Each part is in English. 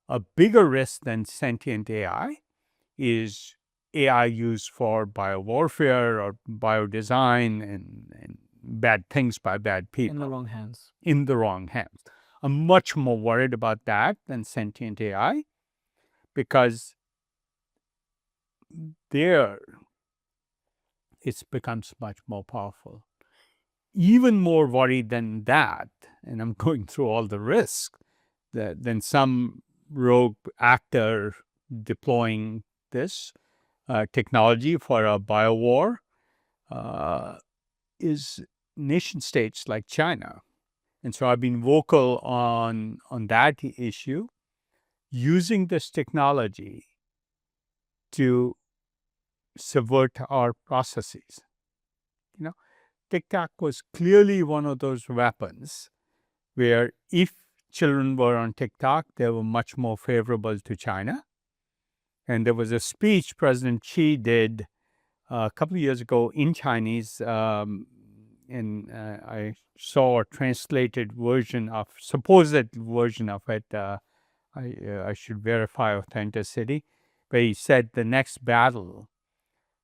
A bigger risk than sentient AI is AI used for biowarfare or biodesign and bad things by bad people. In the wrong hands. In the wrong hands. I'm much more worried about that than sentient AI because there it becomes much more powerful. Even more worried than that, and I'm going through all the risks, than some rogue actor deploying this technology for a biowar is nation states like China. And so I've been vocal on that issue, using this technology to subvert our processes. You know, TikTok was clearly one of those weapons where if children were on TikTok, they were much more favorable to China. And there was a speech President Xi did a couple of years ago in Chinese, and I saw a translated version of, supposed version of it. I should verify authenticity, where he said the next battle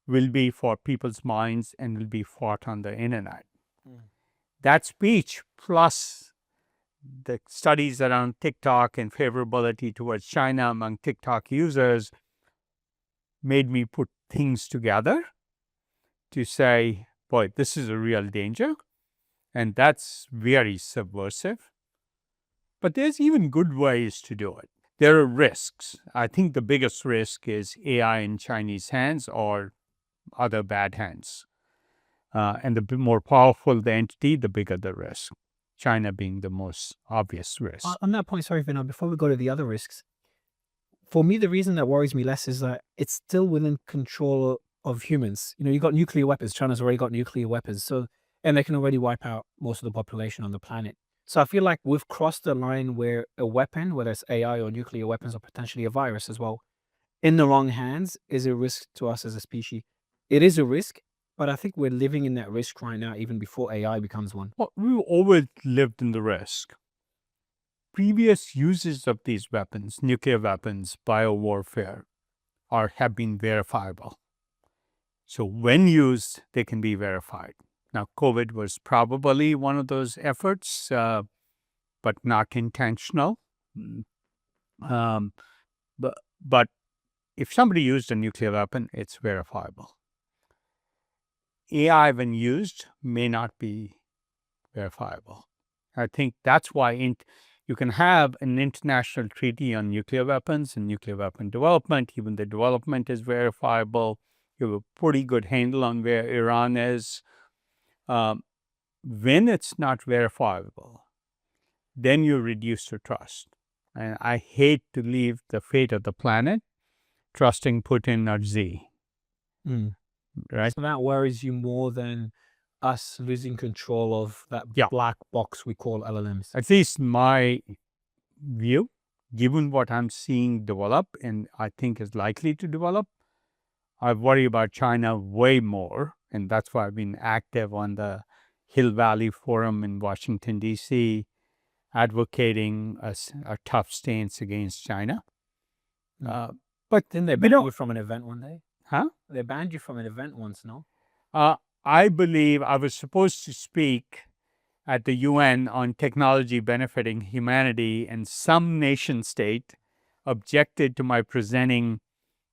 will be for people's minds and will be fought on the internet. That speech, plus the studies around TikTok and favorability towards China among TikTok users, made me put things together to say, boy, this is a real danger, and that's very subversive. But there's even good ways to do it. There are risks. I think the biggest risk is AI in Chinese hands or other bad hands. And the more powerful the entity, the bigger the risk. China being the most obvious risk. On that point, sorry, Vinod, before we go to the other risks, for me, the reason that worries me less is that it's still within control of humans. You know, you've got nuclear weapons. China's already got nuclear weapons. So, and they can already wipe out most of the population on the planet. So I feel like we've crossed the line where a weapon, whether it's AI or nuclear weapons or potentially a virus as well, in the wrong hands is a risk to us as a species. It is a risk, but I think we're living in that risk right now, even before AI becomes one. Well, we've always lived in the risk. Previous uses of these weapons, nuclear weapons, biowarfare, have been verifiable. So when used, they can be verified. Now, COVID was probably one of those efforts, but not intentional. But if somebody used a nuclear weapon, it's verifiable. AI, when used, may not be verifiable. I think that's why you can have an international treaty on nuclear weapons and nuclear weapon development. Even the development is verifiable. You have a pretty good handle on where Iran is. When it's not verifiable, then you reduce your trust. And I hate to leave the fate of the planet trusting Putin or Xi. Right? So that worries you more than us losing control of that black box we call LLMs. At least my view, given what I'm seeing develop and I think is likely to develop, I worry about China way more. And that's why I've been active on the Hill Valley Forum in Washington, D.C., advocating a tough stance against China. But didn't they ban you from an event one day? Huh? They banned you from an event once, no? I believe I was supposed to speak at the UN on technology benefiting humanity, and some nation state objected to my presenting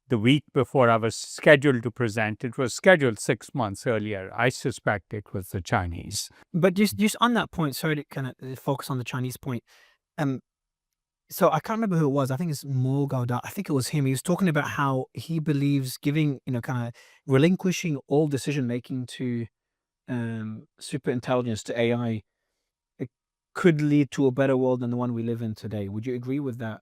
the week before I was scheduled to present. It was scheduled 6 months earlier. I suspect it was the Chinese. But just on that point, sorry to kind of focus on the Chinese point. So I can't remember who it was. I think it's Mo Gaudat. I think it was him. He was talking about how he believes giving, kind of relinquishing all decision making to super intelligence, to AI, it could lead to a better world than the one we live in today. Would you agree with that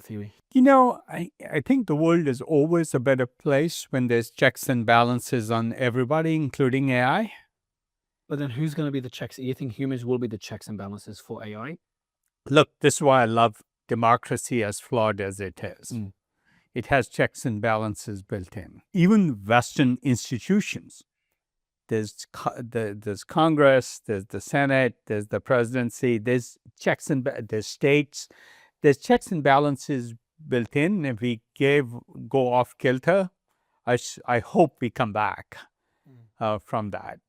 theory? I think the world is always a better place when there's checks and balances on everybody, including AI. But then who's going to be the checks? You think humans will be the checks and balances for AI? Look, this is why I love democracy, as flawed as it is. It has checks and balances built in. Even Western institutions, there's Congress, there's the Senate, there's the presidency, there's checks and there's states, there's checks and balances built in. If we go off kilter, I hope we come back from that.